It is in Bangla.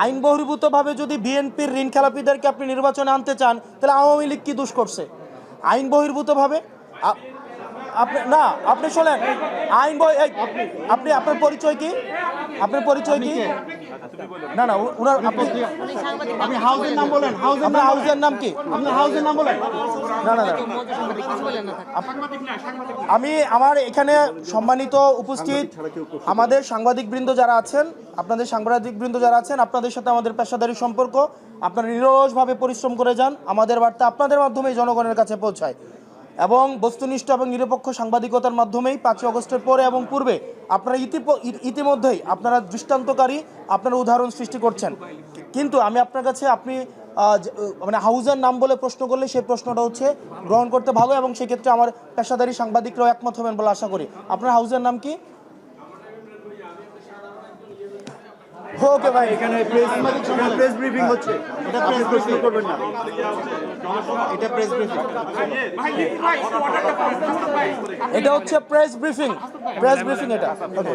আইন বহির্ভূতভাবে যদি বিএনপির ঋণ খেলাপিদেরকে আপনি নির্বাচনে আনতে চান, তাহলে আওয়ামী লীগ কি দোষ করছে? আইন বহির্ভূতভাবে আপনি না, আপনি শোনেন, আপনি আপনার পরিচয় কি? আপনার পরিচয় কি? না না, উনার আপনি হাউসের নাম বলেন, আপনার হাউসের নাম কি? আপনার হাউসের নাম বলেন। না না না, আমি আমার এখানে সম্মানিত উপস্থিত আমাদের সাংবাদিকবৃন্দ যারা আছেন, আপনাদের সাংবাদিকবৃন্দ যারা আছেন, আপনাদের সাথে আমাদের পেশাদারি সম্পর্ক। আপনারা নিরলসভাবে পরিশ্রম করে যান, আমাদের বার্তা আপনাদের মাধ্যমেই জনগণের কাছে পৌঁছায় এবং বস্তুনিষ্ঠ এবং নিরপেক্ষ সাংবাদিকতার মাধ্যমেই 5 আগস্টের পরে এবং পূর্বে আপনারা ইতিমধ্যেই আপনারা দৃষ্টান্তকারী আপনারা উদাহরণ সৃষ্টি করছেন। কিন্তু আমি আপনার কাছে আপনি মানে হাউজের নাম বলে প্রশ্ন করলে সেই প্রশ্নটা হচ্ছে গ্রহণ করতে ভালো, এবং সেক্ষেত্রে আমার পেশাদারি সাংবাদিকরাও একমত হবেন বলে আশা করি। আপনার হাউজের নাম কি? ওকে ভাই, এখানে প্রেস ব্রিফিং হচ্ছে, এটা আপনি প্রশ্ন করবেন না, এটা প্রেস ব্রিফিং। এটা হচ্ছে প্রেস ব্রিফিং, এটা ওকে।